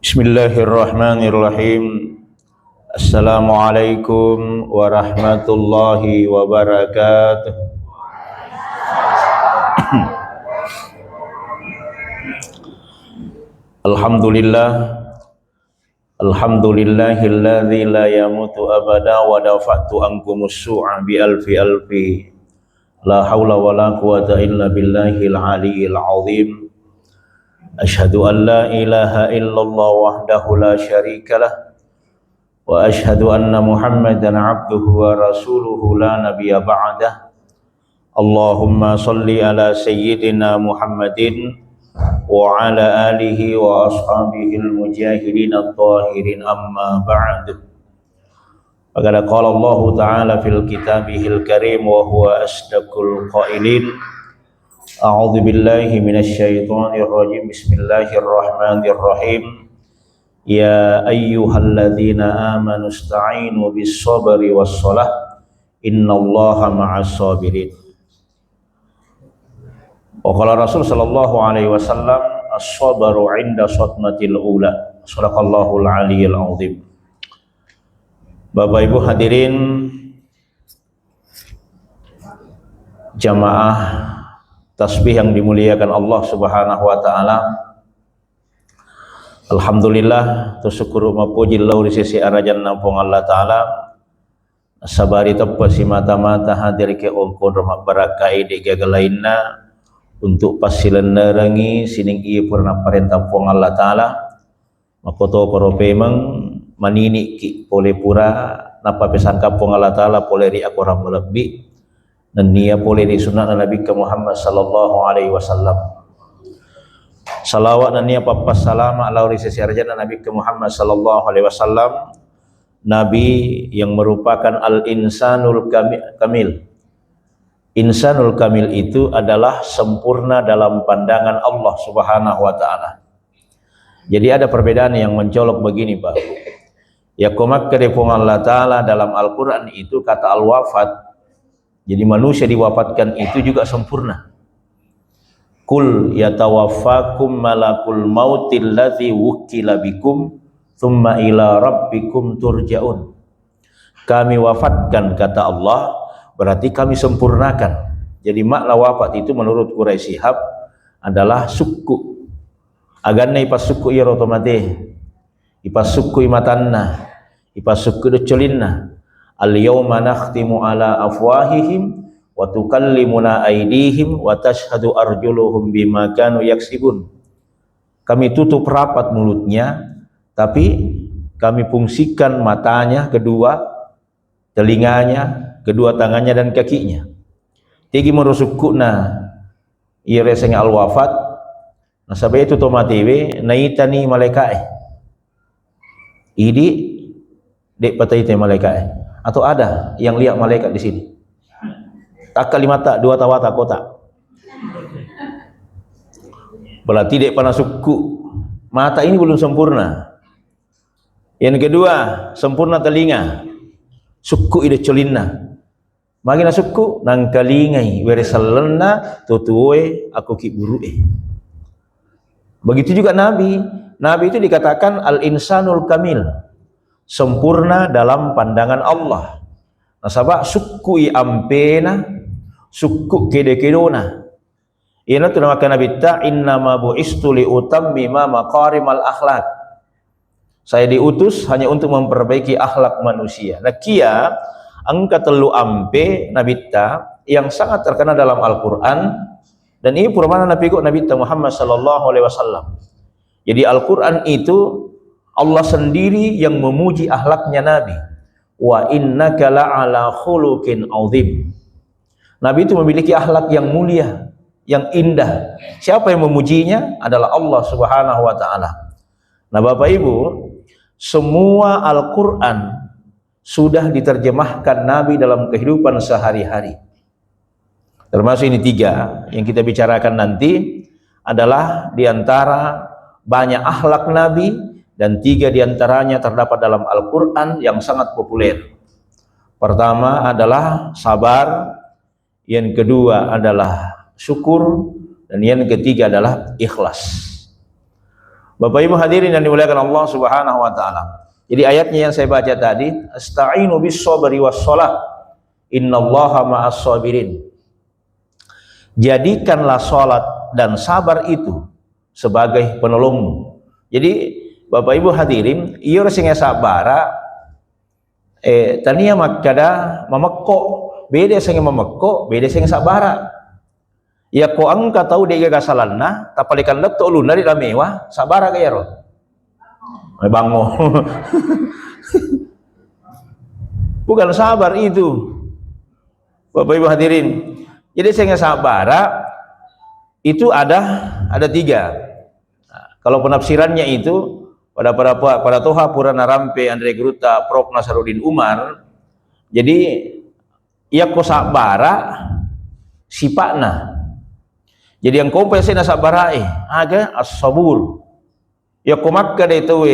Bismillahirrahmanirrahim. Assalamualaikum warahmatullahi wabarakatuh. Alhamdulillahilladzi la yamutu abada wa dafa'tu ankumus su'a bi alfi alfi. La haula wa la quwata illa billahil aliyyil azim. Asyhadu an la ilaha illallah wahdahu la syarikalah wa asyhadu anna Muhammadan abduhu wa rasuluhu la nabiyya ba'dah. Allahumma salli ala sayyidina Muhammadin wa ala alihi wa ashabihil mujahidin at-tahirin, amma ba'd. Faqad qala Allah ta'ala fil kitabihil karim wa huwa asdaqul qailin. A'udzu billahi minasyaitonir rajim. Bismillahirrahmanirrahim. Ya ayyuhalladzina amanu ista'inu bis-sabri was-shalah innallaha ma'as sabirin. Wa qala Rasul sallallahu alaihi wasallam as-sabru 'inda satmatil ula. Shadaqallahul aliyyil azim. Bapak Ibu hadirin jamaah tasbih yang dimuliakan Allah Subhanahu wa taala. Alhamdulillah tusyukuru mapuji lau di sisi arajan nampung Allah taala. Sabari tepa si mata-mata hadir ke ongkon rumah barakai di gagalainna untuk pasilan nerangi sining iya purna parentah pung Allah taala. Makoto paro pemang manini ki pole pura napa pesan kapung Allah taala pole ri aku ram lebih dan nia boleh di sunnah Nabi Muhammad sallallahu alaihi wasallam. Salawat dan nia papas salama ala sisi arjana Nabi Muhammad sallallahu alaihi wasallam, nabi yang merupakan al-insanul kamil. Insanul kamil itu adalah sempurna dalam pandangan Allah Subhanahu wa taala. Jadi ada perbedaan yang mencolok begini, Pak. Ya komak kedepung Allah taala dalam Al-Qur'an itu kata al-wafat. Jadi manusia diwafatkan itu juga sempurna. Kul yatawaffakum malakul mautil ladzi wukila bikum thumma ila rabbikum turja'un. Kami wafatkan kata Allah, berarti kami sempurnakan. Jadi makna wafat itu menurut Quraisy Shihab adalah suku. Aganna ipas suku ya otomatis. Ipas suku imatanna, ipas suku decolinna. Al-yawma nakhtimu ala afwahihim wa tukallimuna aydihim wa tashhadu arjuluhum bima kanu yaksibun. Kami tutup rapat mulutnya, tapi kami fungsikan matanya kedua, telinganya, kedua tangannya dan kakinya. Tigi merusukuna iya reseng al-wafat. Nah sabay itu tomatiwe naitani malaikae. Idi dek patay malaikae. Atau ada yang lihat malaikat di sini? Tak kalimata dua tawata kota. Berarti dek pana suku mata ini belum sempurna. Yang kedua sempurna telinga. Suku ide colinna. Magina suku nang kalingai weresalna tutuwe aku ki burue. Begitu juga Nabi. Nabi itu dikatakan al-insanul kamil. Sempurna dalam pandangan Allah. Nasabak suku ampena, suku kede-kedona. Ina tu namakan Nabi ta innama bu'istu li utammima maqarimal akhlak. Saya diutus hanya untuk memperbaiki akhlak manusia. Nah kia angka telu ampe Nabi ta yang sangat terkenal dalam Al-Qur'an dan ini purmana Nabi Muhammad sallallahu alaihi wasallam. Jadi Al-Qur'an itu Allah sendiri yang memuji akhlaknya Nabi. Wa innaka la'ala khuluqin azim. Nabi itu memiliki akhlak yang mulia, yang indah. Siapa yang memujinya? Adalah Allah Subhanahu wa taala. Nah, Bapak Ibu, semua Al-Qur'an sudah diterjemahkan Nabi dalam kehidupan sehari-hari. Termasuk ini 3 yang kita bicarakan nanti adalah diantara banyak akhlak Nabi. Dan 3 diantaranya terdapat dalam Al-Quran yang sangat populer. Pertama adalah sabar, yang kedua adalah syukur, dan yang ketiga adalah ikhlas. Bapak Ibu hadirin yang dimuliakan Allah Subhanahu wa taala. Jadi ayatnya yang saya baca tadi, asta'inu bis sabri was shalah. Innallaha ma'as sabirin. Jadikanlah salat dan sabar itu sebagai penolongmu. Jadi Bapak Ibu hadirin, ieu sing sabara tania makada mamekko, beda sing mamekko, beda sing sabara. Ya ko angka tahu dia gasalanna tapalikan lek to ulun dari lamewa sabara kaya ro bango. Bukan sabar itu Bapak Ibu hadirin. Jadi saya sabara itu ada tiga. Nah, kalau penafsirannya itu pada Toha Purana Rampe Andre Gruta Prof Nasaruddin Umar, jadi ya ko sabara sipakna. Jadi yang kompensasi na sabarae aga as-sabur. Ya komakka itu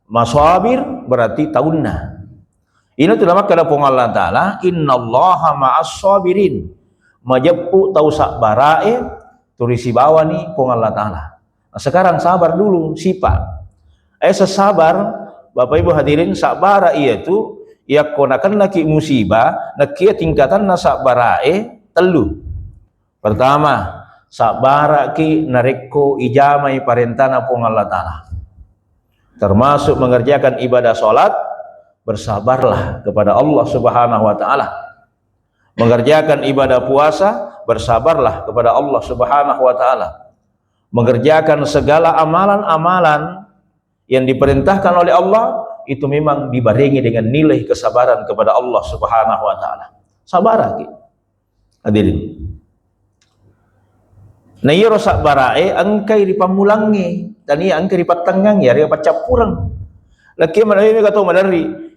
masabir berarti tahunna. Ini tuh nama kada pong Allah Ta'ala, innallaha ma'as sabirin. Majappu tau sabarae turisi bawa nih pong Allah Ta'ala. Nah, sekarang sabar dulu sipa. Sesabar Bapak Ibu hadirin sabara itu ya konakan naki musibah nakia tingkatan na sabarae telu. Pertama, sabara ki nareko ijamai parentana pong Allah Ta'ala. Termasuk mengerjakan ibadah sholat, bersabarlah kepada Allah Subhanahu wa Ta'ala. Mengerjakan ibadah puasa, bersabarlah kepada Allah Subhanahu wa Ta'ala. Mengerjakan segala amalan-amalan yang diperintahkan oleh Allah, itu memang dibarengi dengan nilai kesabaran kepada Allah Subhanahu wa Ta'ala. Sabar ki. Hadirin. Nah iya rosak barae angkai ripamulangi dan iya angkai ripatengang ya ripa capurang laki mana ini kata madari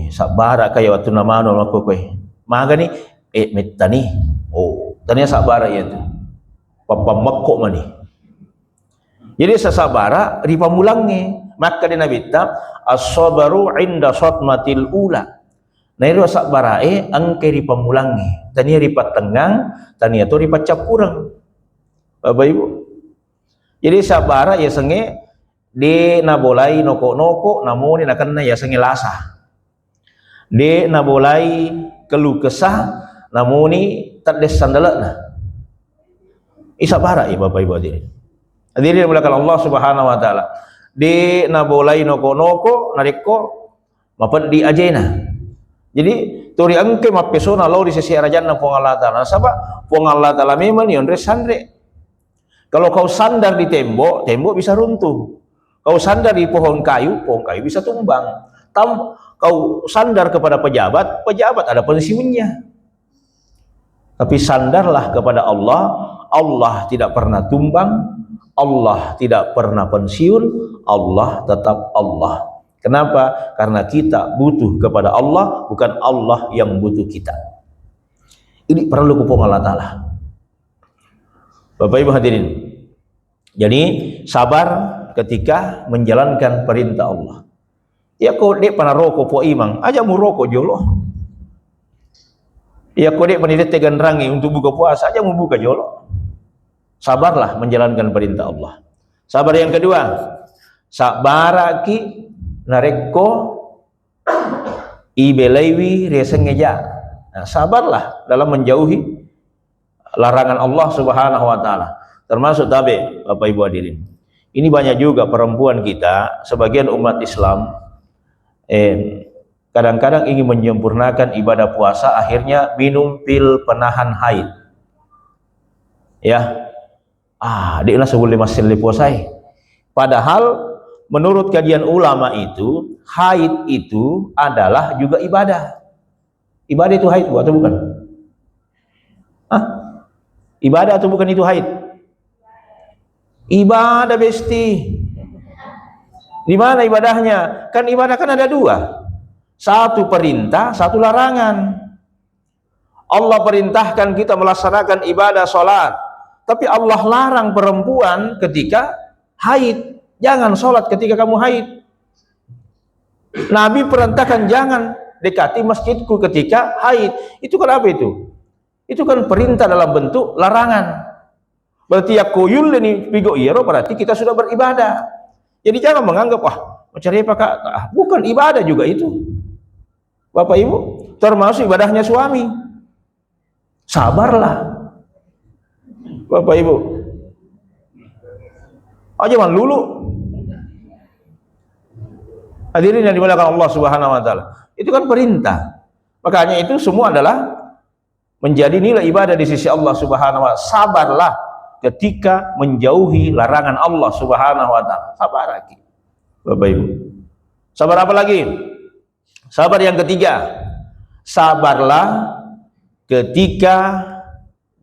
sabara kaya waktu nama no aku kue maga ni metani tanya sabara ya tu papa makko mani jadi sasabara ripamulangi maka di nabitab as-sabaru inda sotmatil ula. Nah iya rosak barae angkai ripamulangi dan iya ripatengang dan iya tu ripa capurang. Bapak Ibu, jadi sabara ya senge de nabolai noko-noko namun ini akan ya senge lasa de nabolai keluh kesah namun ini terdes sandalana isabara ya Bapak Ibu hadirin belakang Allah Subhanahu wa Ta'ala de nabolai noko-noko nariko mapan di ajena. Jadi turi angke mapesona lo di sisi arajanna pong Allah Ta'ala sabab pong Allah Ta'ala memang yonre sandre. Kalau kau sandar di tembok, tembok bisa runtuh. Kau sandar di pohon kayu bisa tumbang. Kau sandar kepada pejabat, pejabat ada pensiunnya. Tapi sandarlah kepada Allah, Allah tidak pernah tumbang, Allah tidak pernah pensiun, Allah tetap Allah. Kenapa? Karena kita butuh kepada Allah, bukan Allah yang butuh kita. Ini perlu kupung Allah Ta'ala. Bapak Ibu hadirin, jadi sabar ketika menjalankan perintah Allah. Ya kau dek pana rokok po imang, aja mu rokok jolo. Ya kau dek panitia tegan rangi untuk buka puasa, aja mu buka jolo. Sabarlah menjalankan perintah Allah. Sabar yang kedua, sabaraki nareko ibelaiwi resengeja. Nah, sabarlah dalam menjauhi larangan Allah Subhanahu wa Ta'ala, termasuk tabe Bapak Ibu hadirin. Ini banyak juga perempuan kita, sebagian umat Islam kadang-kadang ingin menyempurnakan ibadah puasa, akhirnya minum pil penahan haid. Ya, dia lah sebelum masih puasai. Padahal menurut kajian ulama itu, haid itu adalah juga ibadah. Ibadah itu haid atau bukan? Ibadah atau bukan itu haid? Ibadah besti. Di mana ibadahnya? Kan ibadah kan ada dua. Satu perintah, satu larangan. Allah perintahkan kita melaksanakan ibadah sholat, tapi Allah larang perempuan ketika haid. Jangan sholat ketika kamu haid. Nabi perintahkan jangan dekati masjidku ketika haid. Itu kan apa itu? Itu kan perintah dalam bentuk larangan. Berarti yakoyul ini pigo iro berarti kita sudah beribadah. Jadi jangan menganggap wah mencari pakak, bukan ibadah juga itu. Bapak Ibu, termasuk ibadahnya suami. Sabarlah. Bapak Ibu. Jangan lulu. Hadirin yang dimuliakan Allah Subhanahu wa taala. Itu kan perintah. Makanya itu semua adalah menjadi nilai ibadah di sisi Allah Subhanahu wa taala. Sabarlah ketika menjauhi larangan Allah Subhanahu wa taala. Sabar lagi. Bapak Ibu. Sabar apa lagi? Sabar yang ketiga. Sabarlah ketika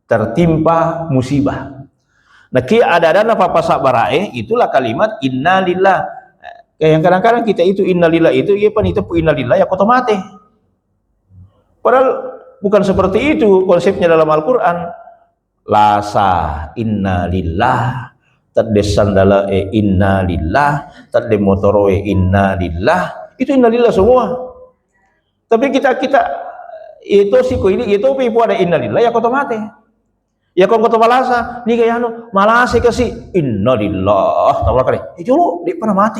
tertimpa musibah. Nah, ada apa sabarae itulah kalimat innalillah. Yang kadang-kadang kita itu innalillah itu ya pan itu innalillah ya otomatis. Padahal bukan seperti itu konsepnya dalam Al-Qur'an. Lasa innalillah, tadde sandala innalillah, tadde motoro innalillah. Itu innalillah semua. Tapi kita itu siku ini itu pipu ada innalillah ya otomatis. Ya kau kata malasa, ni kaya ano, malasa kasi innalillah, tahu kali. Itu lo di pernah mati.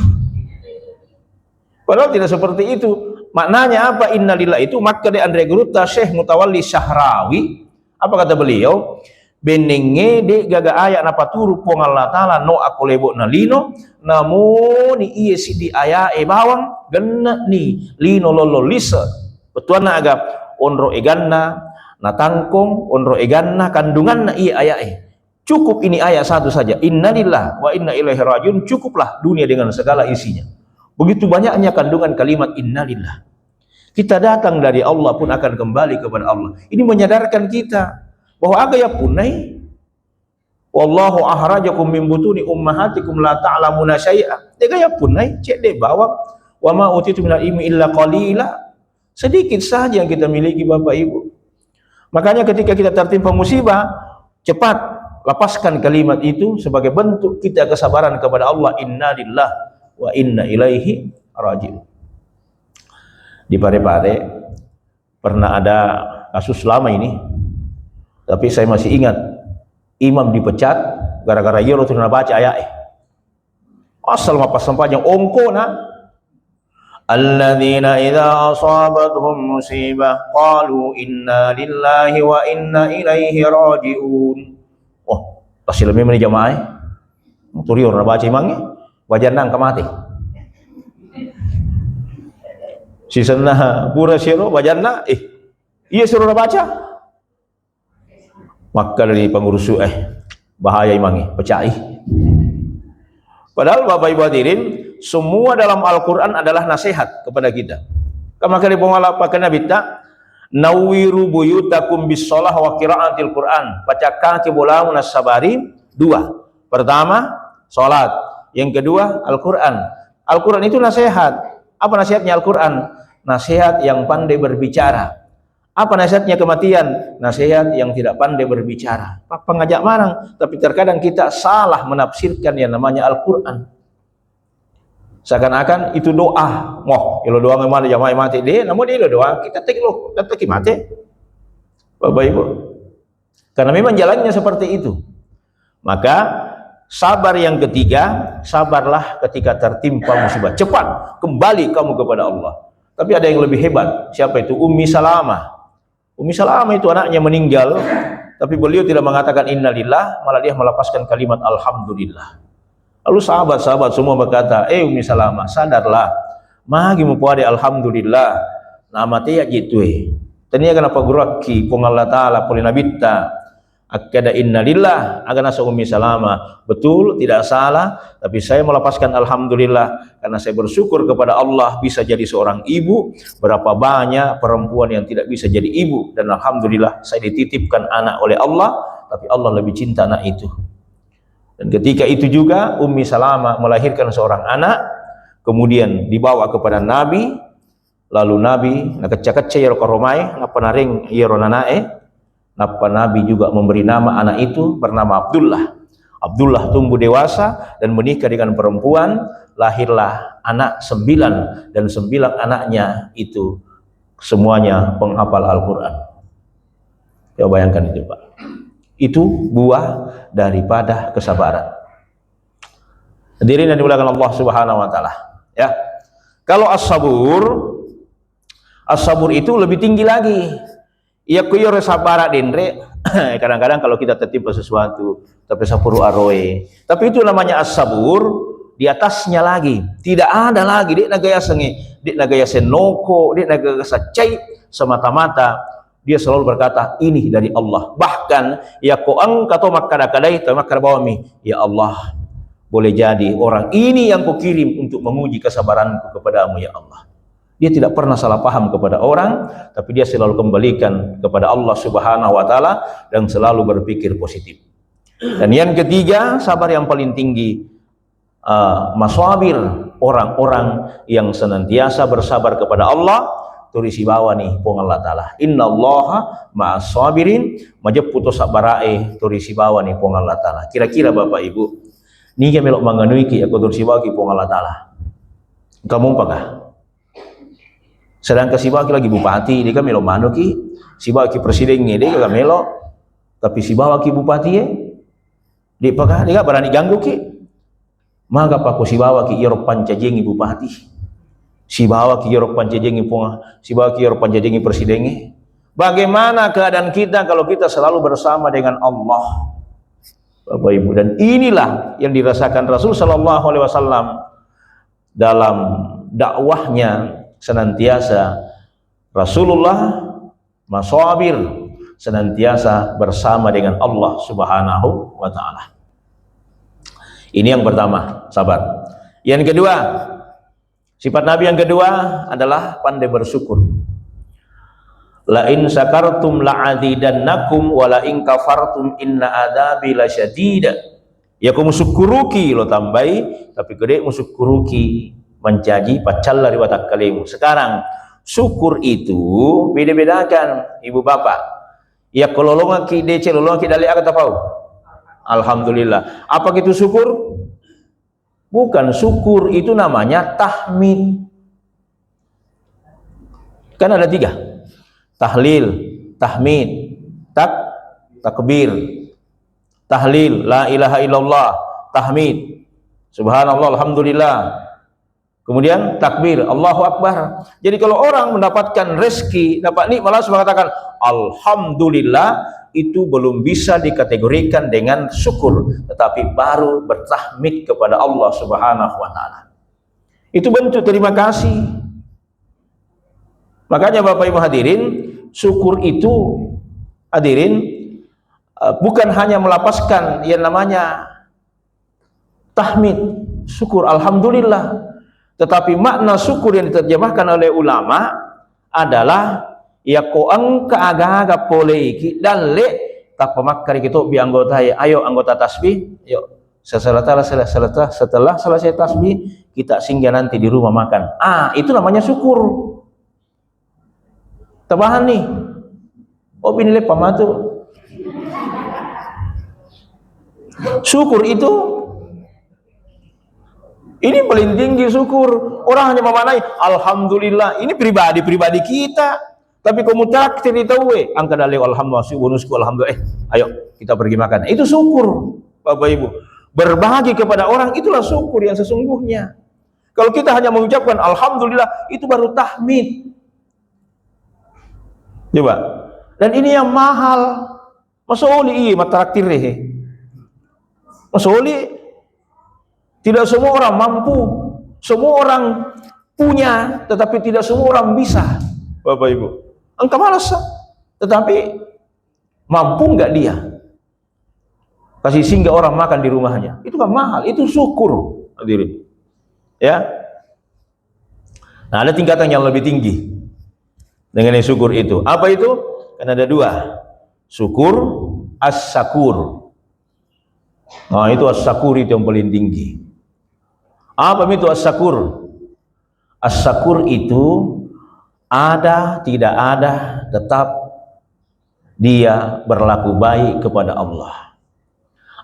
Padahal tidak seperti itu. Maknanya apa innalillah itu? Maka de Andre Guruta Syekh Mutawalli Syahrawi, apa kata beliau? Benenge de gaga ayat napa turu pong Allah Ta'ala no aku lebok na lino, namun iya si di ayat bawang genna ni lino lolo lisa. Betuan na agap onro eganna na tangkong onro eganna kandungan na iya ayat cukup ini ayat satu saja, innalillah wa inna ilaihi rajiun, cukuplah dunia dengan segala isinya. Begitu banyaknya kandungan kalimat innalillah. Kita datang dari Allah pun akan kembali kepada Allah. Ini menyadarkan kita bahwa agaya punai wallahu ahrajakum min butuni ummahatikum la ta'lamuna syai'a. Agaya punai cek deh bawang wa ma utitu minal ilmi illa qalila. Sedikit saja yang kita miliki Bapak Ibu. Makanya ketika kita tertimpa musibah, cepat lepaskan kalimat itu sebagai bentuk kita kesabaran kepada Allah. Innalillah wa inna ilaihi raji'un. Di Parepare pernah ada kasus lama ini, tapi saya masih ingat imam dipecat gara-gara ia lo tidak baca ayat asal mapas sampahnya ongko na alladzina idza asabatuhum musibah qalu inna lillahi wa inna ilaihi raji'un. Oh tasih lebih meni jamaah turior na baca imangnya wajar nang kamati si senah pura siro wajar na iya suruh baca. Maka dari pengurus bahaya imangi pecah. Padahal Bapak Ibu hadirin, semua dalam Al-Qur'an adalah nasihat kepada kita. Kama kali pengala pakai Nabi ta nawiru buyutakum bis-shalah wa qiraatil Qur'an. Bacakan kibolamu nasabari dua. Pertama, salat. Yang kedua, Al-Qur'an. Al-Qur'an itu nasihat. Apa nasihatnya Al-Qur'an? Nasihat yang pandai berbicara. Apa nasihatnya kematian? Nasihat yang tidak pandai berbicara. Pengajak marang, tapi terkadang kita salah menafsirkan yang namanya Al-Qur'an. Seakan-akan itu doa. Moh, ilo doa ngemana jamaah mati deh, namun dia doa kita teki mati. Bapak Ibu. Karena memang jalannya seperti itu. Maka sabar yang ketiga, sabarlah ketika tertimpa musibah. Cepat kembali kamu kepada Allah. Tapi ada yang lebih hebat. Siapa itu? Ummi Salamah. Ummi Salamah itu anaknya meninggal, tapi beliau tidak mengatakan innalillah, malah dia melepaskan kalimat alhamdulillah. Lalu sahabat-sahabat semua berkata, Ummi Salamah, sadarlah, magi mupuade alhamdulillah, nama tiya gitu tania kenapa guraki pung Allah Ta'ala poli nabita, akada innalillah, agak nasa Ummi Salamah, betul, tidak salah, tapi saya melepaskan alhamdulillah, karena saya bersyukur kepada Allah bisa jadi seorang ibu. Berapa banyak perempuan yang tidak bisa jadi ibu, dan alhamdulillah saya dititipkan anak oleh Allah, tapi Allah lebih cinta anak itu. Dan ketika itu juga Ummi Salamah melahirkan seorang anak, kemudian dibawa kepada Nabi, lalu Nabi nakecak-kecak ya koromai, napenaring ya ronanae. Napa Nabi juga memberi nama anak itu bernama Abdullah. Abdullah tumbuh dewasa dan menikah dengan perempuan, lahirlah anak 9, dan 9 anaknya itu semuanya penghafal Al-Quran. Coba bayangkan itu Pak. Itu buah daripada kesabaran. Hadirin yang dimuliakan Allah Subhanahu wa taala, ya. Kalau as-sabur itu lebih tinggi lagi. Ya kuyo sabara dendre. Kadang-kadang kalau kita tertimpa sesuatu, tapi sapuru aroe. Tapi itu namanya as-sabur, di atasnya lagi. Tidak ada lagi dik nagaya senge, dik nagaya senoko, dik nagaya sacai, semata-mata dia selalu berkata ini dari Allah. Bahkan ya koang kato makadakadai tamakarbawami, ya Allah, boleh jadi orang ini yang kau kirim untuk menguji kesabaranku kepadamu ya Allah. Dia tidak pernah salah paham kepada orang, tapi dia selalu kembalikan kepada Allah Subhanahu wa taala dan selalu berpikir positif. Dan yang ketiga, sabar yang paling tinggi, maswabir, orang-orang yang senantiasa bersabar kepada Allah, turisi bawa nih pong Allah taala. Innallaha ma'as sabirin, majeputo sabarae turisi bawa nih pong Allah taala. Kira-kira Bapak Ibu, ni ke melok manganui ki aku turisi bawa ki pong Allah taala. Kamu pakah? Sedangkan si bawaki lagi bupati, dia kan melo mano ki, si bawaki presiden dia kan melo, tapi si bawaki bupati dia pakah dia berani ganggu ki, maka paku si bawaki irok pancajengi bupati, si bawaki irok pancajengi punga, si bawaki irok pancajengi presiden. Bagaimana keadaan kita kalau kita selalu bersama dengan Allah, Bapak Ibu? Dan inilah yang dirasakan Rasul Shallallahu Alaihi Wasallam dalam dakwahnya. Senantiasa Rasulullah maswabir, senantiasa bersama dengan Allah Subhanahu wa taala. Ini yang pertama, sabar. Yang kedua, sifat Nabi yang kedua adalah pandai bersyukur. La in sakartum la'azidannakum wa la in kafartum inna adzabi lasyadid. Ya kamu syukuruki lo tambai, tapi gede musyukuruki mencaji pacal dari watak kalimu. Sekarang syukur itu beda-bedakan ibu bapak. Ya kalau lo ngaki DC lo ngaki dali kata pau. Alhamdulillah. Apa gitu syukur? Bukan, syukur itu namanya tahmid. Kan ada tiga. Tahlil, tahmid, takbir. Tahlil, la ilaha illallah, tahmid, subhanallah, alhamdulillah. Kemudian takbir, Allahu Akbar. Jadi kalau orang mendapatkan rezeki, dapat nikmat, malah mengatakan alhamdulillah, itu belum bisa dikategorikan dengan syukur, tetapi baru bertahmid kepada Allah Subhanahu wa taala. Itu bentuk terima kasih. Makanya Bapak Ibu hadirin, syukur itu hadirin bukan hanya melapaskan yang namanya tahmid, syukur alhamdulillah. Tetapi makna syukur yang diterjemahkan oleh ulama adalah ya koang keagak poleki dan le tak pemakkar gitu bi anggota ya, ayo anggota tasbih, yuk setelah selesai tasbih kita singgah nanti di rumah makan. Itu namanya syukur. Tabahan nih. Oh binile pamatu. Syukur itu ini paling tinggi syukur. Orang hanya memanai alhamdulillah. Ini pribadi kita. Tapi kamu takdir itu angka dalil alhamdulillah bonusku alhamdulillah. Ayo kita pergi makan. Itu syukur, Bapak Ibu. Berbagi kepada orang itulah syukur yang sesungguhnya. Kalau kita hanya mengucapkan alhamdulillah, itu baru tahmid. Coba. Dan ini yang mahal. Masoli matraktir Masoli. Tidak semua orang mampu, semua orang punya, tetapi tidak semua orang bisa, Bapak Ibu. Engkau malas, tetapi mampu nggak dia? Kasih singgah orang makan di rumahnya, itu kan mahal, itu syukur, hadirin. Ya. Nah, ada tingkatan yang lebih tinggi dengan syukur itu. Apa itu? Kan ada dua, syukur, as-sakur. Nah, itu as-sakur itu yang paling tinggi. Apa itu as-sakur? As-sakur itu ada, tidak ada, tetap dia berlaku baik kepada Allah.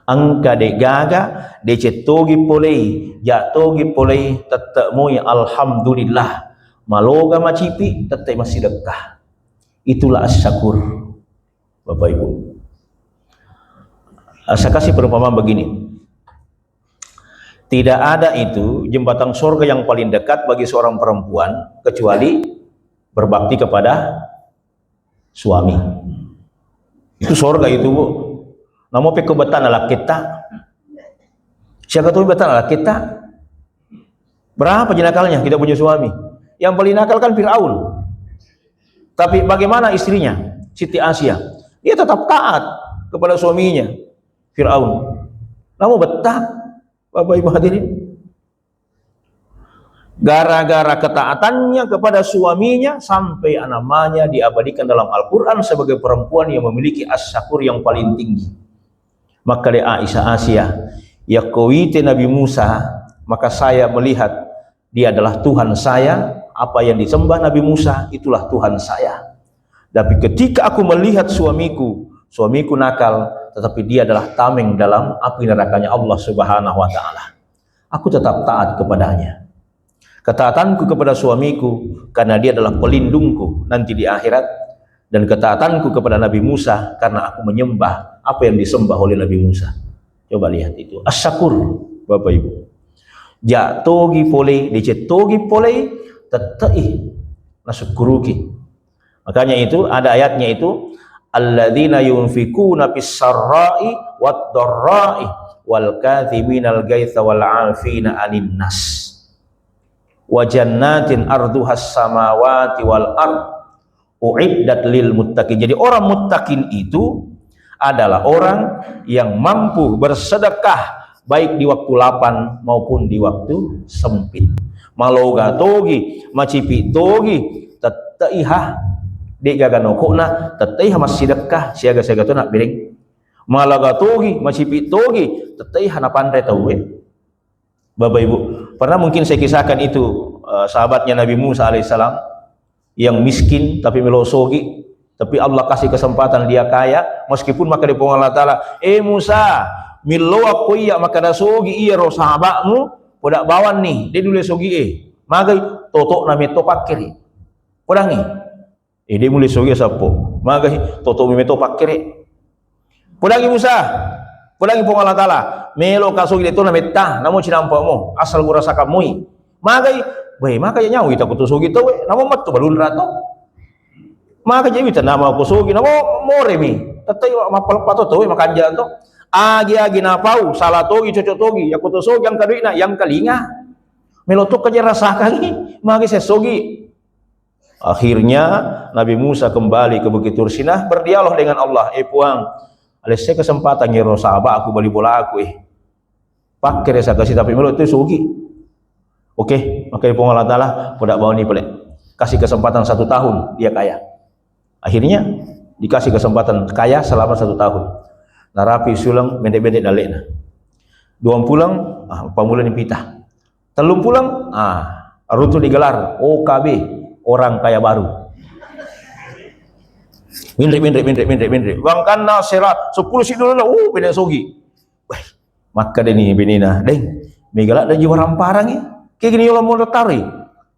Angka de gaga, de cetogi polei, jatogi polei, tetap moy alhamdulillah. Maloga macipi, tetap masih dekah. Itulah as-sakur, Bapak Ibu. Saya kasih perumpamaan begini. Tidak ada itu jembatan surga yang paling dekat bagi seorang perempuan kecuali berbakti kepada suami. Itu surga itu, Bu. Namo pe kebetan ala kita. Siapa tahu betan ala kita. Berapa nakalnya kita punya suami? Yang paling nakal kan Firaun. Tapi bagaimana istrinya? Siti Asia. Dia tetap taat kepada suaminya. Firaun. Namo betah, Bapak Ibu hadirin. Gara-gara ketaatannya kepada suaminya sampai namanya diabadikan dalam Al-Quran sebagai perempuan yang memiliki as-syakur yang paling tinggi. Maka dia Aisyah Asia, ya kawite Nabi Musa, maka saya melihat dia adalah Tuhan saya. Apa yang disembah Nabi Musa itulah Tuhan saya. Tapi ketika aku melihat suamiku nakal, tetapi dia adalah tameng dalam api nerakanya Allah Subhanahu wa taala, aku tetap taat kepadanya. Ketaatanku kepada suamiku karena dia adalah pelindungku nanti di akhirat, dan ketaatanku kepada Nabi Musa karena aku menyembah apa yang disembah oleh Nabi Musa. Coba lihat itu as-syakur, Bapak Ibu. Ja togi pole, dice togi pole, tatai nasukuruki. Makanya itu ada ayatnya itu, alladzina yunfikuna fis sarra'i wad dharra'i wal kadhiminal gaitha wal 'afina 'anil nas. Wa jannatin arduhas samawati wal ard uiddat lil muttaqin. Jadi orang muttaqin itu adalah orang yang mampu bersedekah baik di waktu lapang maupun di waktu sempit. Maloga togi macipi togi tataiha dega ganokona tataiha masidekah siaga-siaga tu nak biring. Malaga togi macipi togi tataiha na pandai tahu. Bapak Ibu, pernah mungkin saya kisahkan itu sahabatnya Nabi Musa alaihissalam yang miskin tapi melosogi, tapi Allah kasih kesempatan dia kaya, meskipun maka di Allah Ta'ala, Musa milo aku iya maka da sogi iya roh sahabatmu podak bawan nih dia dulu sogi magai totok nami topak kiri podangi dia mulai sogi sapo magai totok nami topak kiri podangi Musa podangi Allah Ta'ala melo kasogi itu nami tah namun cinampakmu asal gua rasa kamu magai baik maka ya nyawa kita kutusogi tu namun mat tu balun rato maka jadi kita nama kusogi namun more mi tatai mapal pato tu makan jalan tu agi napau salah togi cocok togi ya kutusogi yang kaduina yang kalinga melotok aja rasakan maka saya sogi. Akhirnya Nabi Musa kembali ke Bukit Tursinah berdialog dengan Allah. Puang alis saya kesempatan ngiro sahabat aku balik bola aku pakai rasa kasih tapi melo itu sogi. Oke, maka Ibu Allah Ta'ala podak bawa ni pelek kasih kesempatan 1 tahun dia kaya. Akhirnya dikasih kesempatan kaya selama 1 tahun. Narapi sulang bendek-bendek dalekna. 2 pulang pamulan pitah. 3 pulang runtuh digelar OKB orang kaya baru. Mindrik. Bang kana sera 10 sidul benda sogi. Wah, maka deni benina deng megalak dan jiwa ramparang kayak gini Allah mau tari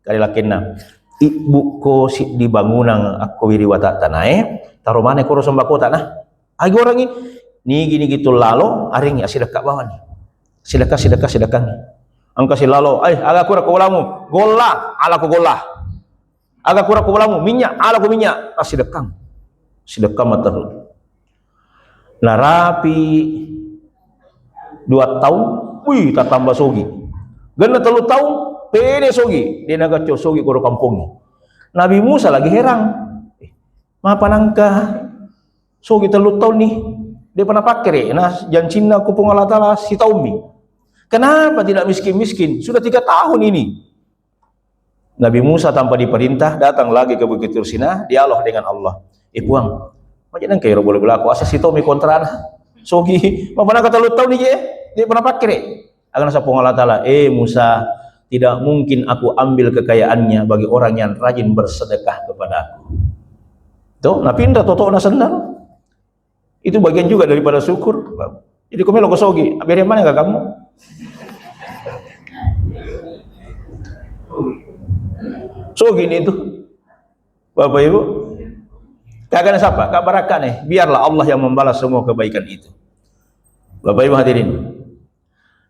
kali lakinna ibu ko si di bangunan aku wiriwata tanah taruh mana ko sembako tanah agi orang ini gini gitu lalu aring sedekah bawah nih sedekah angka si lalu agak kurang ko lamu gola ala ko gola agak kurang ko lamu minyak ala ko minyak sedekah mater narapi 2 tahun wih tak tambah sogi gana 3 tahun pede sogi dia naga sogi koro kampung. Nabi Musa lagi heran mapanangka sogi 3 tahun nih dia pernah pakai jancinna kupung Allah Ta'ala si taumi kenapa tidak miskin sudah 3 tahun ini. Nabi Musa tanpa diperintah datang lagi ke Bukit Tursinah dialog dengan Allah. Puang macam kayak boleh berlaku asal si taumi kontrana sogi mapanangka 3 tahun nih dia pernah pakai akan sapung Allah Ta'ala Musa tidak mungkin aku ambil kekayaannya bagi orang yang rajin bersedekah kepada aku tuh nah pindah toto na sendal itu bagian juga daripada syukur. Jadi kau melo kosogi biar mana enggak kamu so gini itu Bapak Ibu kagak siapa kak barakan biarlah Allah yang membalas semua kebaikan itu. Bapak Ibu hadirin.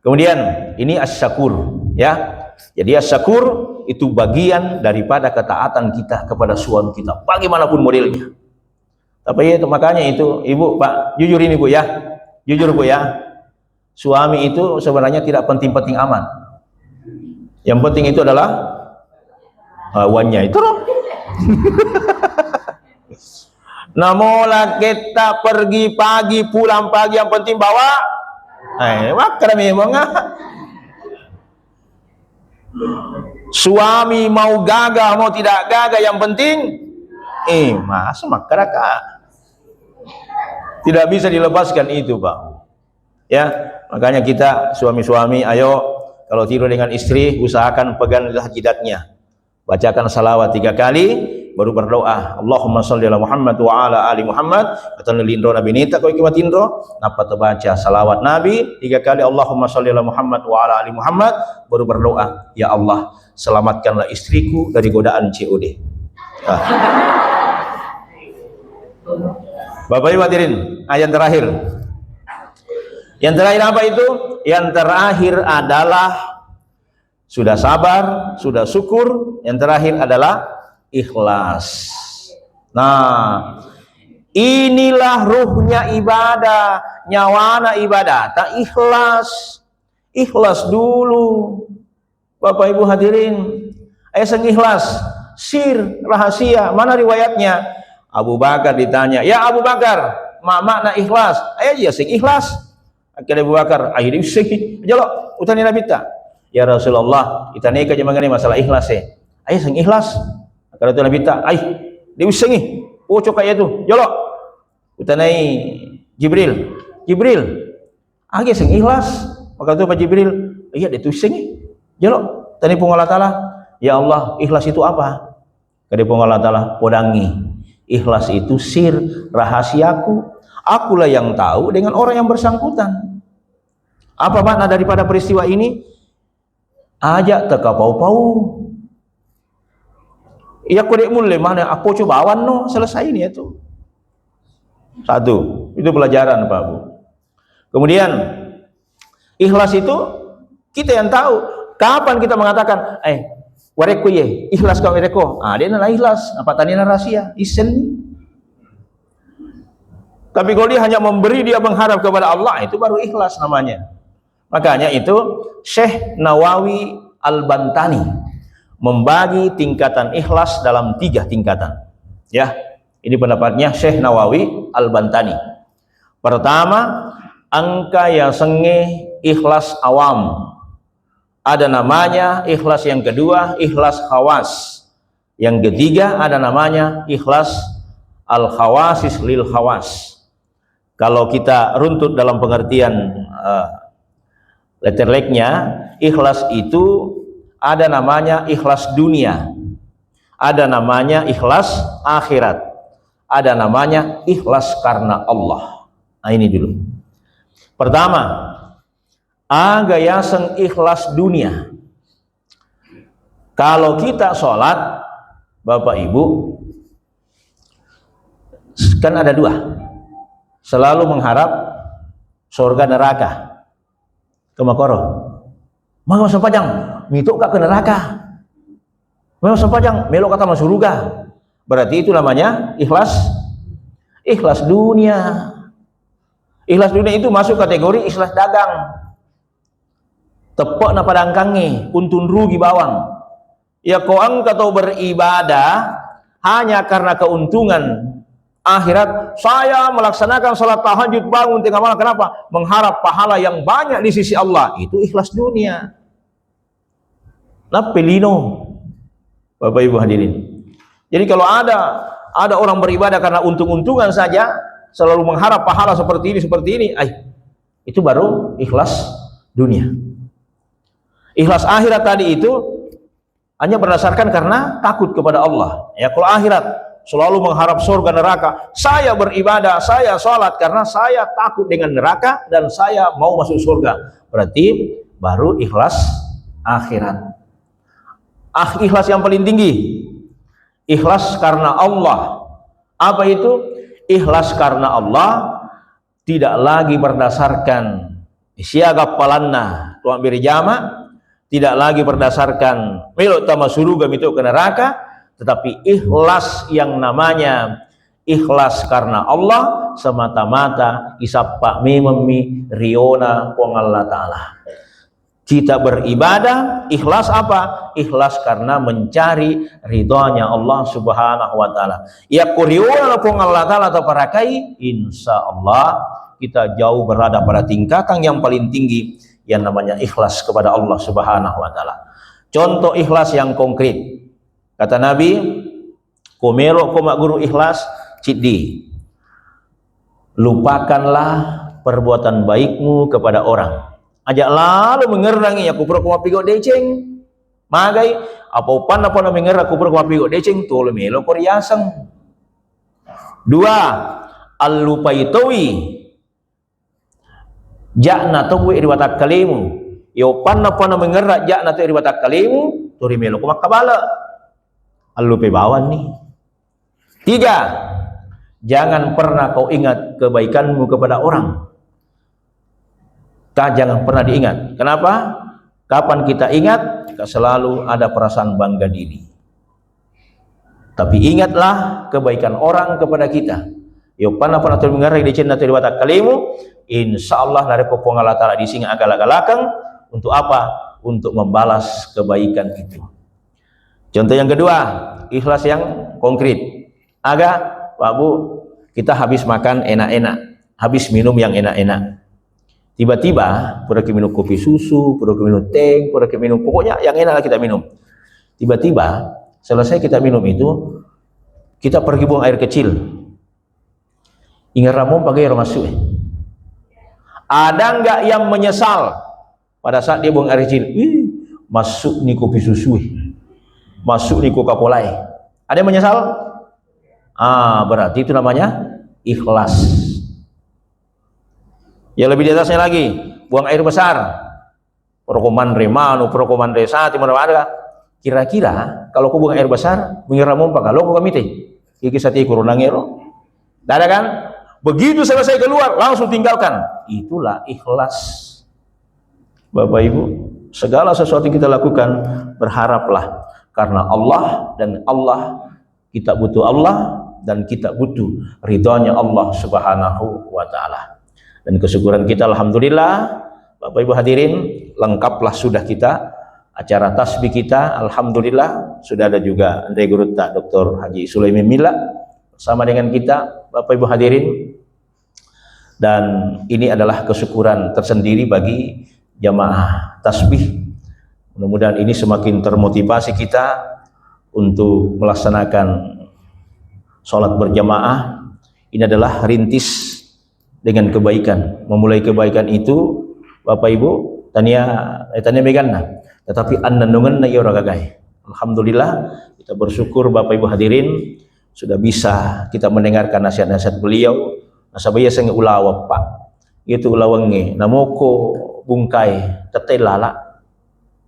Kemudian ini as-syakur, ya. Jadi as-syakur itu bagian daripada ketaatan kita kepada suami kita, bagaimanapun modelnya. Tapi itu makanya itu, Ibu, Pak, jujur ini Bu ya. Jujur Bu ya. Suami itu sebenarnya tidak penting-penting amat. Yang penting itu adalah hawannya itu loh. Namola kita pergi pagi pulang pagi, yang penting bawa makan memang. Suami mau gagah mau tidak gagah yang penting mas masyarakat. Tidak bisa dilepaskan itu Pak. Ya, makanya kita suami-suami ayo kalau tidur dengan istri usahakan peganglah jidatnya. Bacakan salawat 3 kali baru berdoa. Allahumma sholli ala Muhammad wa ala ali Muhammad. Kata lindro Nabi nita kau ikimat indro. Napa terbaca salawat Nabi 3 kali. Allahumma sholli ala Muhammad wa ala ali Muhammad. Baru berdoa. Ya Allah, selamatkanlah istriku dari godaan COD. Bapak Ibu hadirin, ayat terakhir. Yang terakhir apa itu? Yang terakhir adalah sudah sabar, sudah syukur. Yang terakhir adalah ikhlas. Nah, inilah ruhnya ibadah, nyawana ibadah. Tak ikhlas, ikhlas dulu. Bapak Ibu hadirin, seng ikhlas, sir rahasia. Mana riwayatnya? Abu Bakar ditanya, ya Abu Bakar, makna ikhlas? Iya sing ikhlas. Akhirnya Abu Bakar, akhirnya sing, jalo, utani Nabi tak. Ya Rasulullah, kita nikah aja mengenai masalah ikhlas ya. Ayo sing ikhlas. Kalau itu Nabi tak, ayo dia usengi. Oh cokai itu, jalo. Utanai Jibril, ayo sing ikhlas. Maka itu Pak Jibril, iya dia usengi. Jalo, tani pun Allah Taala, ya Allah, ikhlas itu apa? Kade pun Allah Taala podangi. Ikhlas itu sir rahasiaku. Akulah yang tahu dengan orang yang bersangkutan. Apa makna daripada peristiwa ini? Ajak teka pau-pau. Iya kodek mulai mana aku coba awan no selesai ini itu. Satu, itu pelajaran Pak Bu. Kemudian ikhlas itu kita yang tahu. Kapan kita mengatakan, wareku ye, ikhlas kau mereko. Dia nala ikhlas, apa tadi rahasia, isen. Tapi kalau dia hanya memberi, dia mengharap kepada Allah, itu baru ikhlas namanya. Makanya itu Syekh Nawawi Al-Bantani membagi tingkatan ikhlas dalam 3 tingkatan. Ya, ini pendapatnya Syekh Nawawi Al-Bantani. Pertama, angka yang sengih ikhlas awam. Ada namanya ikhlas. Yang kedua, ikhlas khawas. Yang ketiga, ada namanya ikhlas al-khawasis lil khawas. Kalau kita runtut dalam pengertian letterleknya, ikhlas itu ada namanya ikhlas dunia, ada namanya ikhlas akhirat, ada namanya ikhlas karena Allah. Nah ini dulu. Pertama, agayaseng ikhlas dunia. Kalau kita sholat, Bapak Ibu, kan ada 2. Selalu mengharap surga neraka. Kemakoro. Mau sepanjang mituk ke neraka. Mau sepanjang melok kata masuk surga. Berarti itu namanya ikhlas dunia. Ikhlas dunia itu masuk kategori ikhlas dagang. Tepok na padangkangi, untun rugi bawang. Ya kau angkat beribadah hanya karena keuntungan akhirat. Saya melaksanakan salat tahajud bangun tengah malam, kenapa? Mengharap pahala yang banyak di sisi Allah. Itu ikhlas dunia. Nah pelino, Bapak Ibu hadirin. Jadi kalau ada orang beribadah karena untung-untungan saja, selalu mengharap pahala seperti ini, itu baru ikhlas dunia. Ikhlas akhirat tadi itu hanya berdasarkan karena takut kepada Allah. Ya, kalau akhirat selalu mengharap surga neraka. Saya beribadah, saya sholat karena saya takut dengan neraka dan saya mau masuk surga. Berarti baru ikhlas akhirat. Ikhlas yang paling tinggi, ikhlas karena Allah. Apa itu? Ikhlas karena Allah tidak lagi berdasarkan siaga palanna tuang beri jama, tidak lagi berdasarkan melok tama suruga mitu ke neraka, tetapi ikhlas yang namanya ikhlas karena Allah semata-mata isappa mimemi riona pong Allah Ta'ala. Kita beribadah ikhlas apa? Ikhlas karena mencari ridhonya Allah Subhanahu wa Ta'ala. Ya kuriona pong Allah Ta'ala atau parakai, insya Allah kita jauh berada pada tingkatan yang paling tinggi yang namanya ikhlas kepada Allah Subhanahu wa Ta'ala. Contoh ikhlas yang konkret, kata Nabi, komelo komak guru ikhlas ciddi, lupakanlah perbuatan baikmu kepada orang, ajak lalu mengerangi aku pura pigo deceng magai apa mengerang aku pura pigo deceng tolu melo koriasang. Dua, al-lupaitawi jakna tawu iriwatak kalimu yo panna mengerak jakna tu iriwatak kalimu turi melo kumak kabala al-lupai bawan nih. Tiga, jangan pernah kau ingat kebaikanmu kepada orang. Jangan pernah diingat. Kenapa? Kapan kita ingat? Selalu ada perasaan bangga diri. Tapi ingatlah kebaikan orang kepada kita. Yo panah mengerai di cinta dari watak kalimu, insyaallah dari kopong Allah Ta'ala di singa agal-agalakang. Untuk apa? Untuk membalas kebaikan itu. Contoh yang kedua, ikhlas yang konkret. Pak Bu, kita habis makan enak-enak, habis minum yang enak-enak. Tiba-tiba, pura minum kopi susu, pura minum teh, pura minum, pokoknya yang enak kita minum. Tiba-tiba, selesai kita minum itu, kita pergi buang air kecil. Ingat ramon pakai air masuk. Ada nggak yang menyesal pada saat dia buang air kecil? Masuk nih kopi susu, masuk nih Coca-Cola. Ada yang menyesal? Berarti itu namanya ikhlas. Ya lebih di atasnya lagi, buang air besar, prokoman remanu, prokoman desa, timur ada. Kira-kira kalau kau buang air besar, mengira mompa kalau kau kamite, iki sati kurunang ero, ada kan? Begitu selesai keluar, langsung tinggalkan. Itulah ikhlas. Bapak Ibu, segala sesuatu yang kita lakukan berharaplah karena Allah, dan Allah, kita butuh Allah dan kita butuh ridhonya Allah Subhanahu wa Ta'ala. Dan kesyukuran kita alhamdulillah Bapak Ibu hadirin, lengkaplah sudah kita acara tasbih kita. Alhamdulillah sudah ada juga Andre Guruta Dr. Haji Sulaiman Mila bersama dengan kita Bapak Ibu hadirin. Dan ini adalah kesyukuran tersendiri bagi jamaah tasbih. Mudah-mudahan ini semakin termotivasi kita untuk melaksanakan sholat berjamaah. Ini adalah rintis dengan kebaikan. Memulai kebaikan itu Bapak Ibu tania megana, tetapi annandungan na yora gagai. Alhamdulillah kita bersyukur Bapak Ibu hadirin sudah bisa kita mendengarkan nasihat-nasihat beliau. Nasabaya sange ulawa Pak, itu ulawange namoko bungkai tetai lala.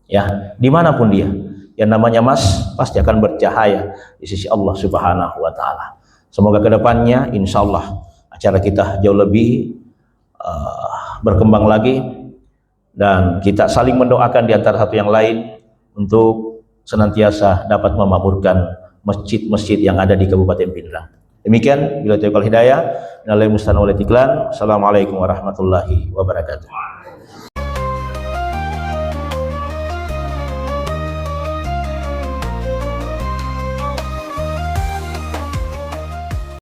Ya, dimanapun dia, yang namanya Mas pasti akan bercahaya di sisi Allah Subhanahu wa Ta'ala. Semoga kedepannya insya Allah acara kita jauh lebih berkembang lagi, dan kita saling mendoakan di antara satu yang lain untuk senantiasa dapat memakmurkan masjid-masjid yang ada di Kabupaten Pindrang. Demikian, bila taufiq wal hidayah, minallahil musta'an wal istiqlal. Assalamualaikum warahmatullahi wabarakatuh.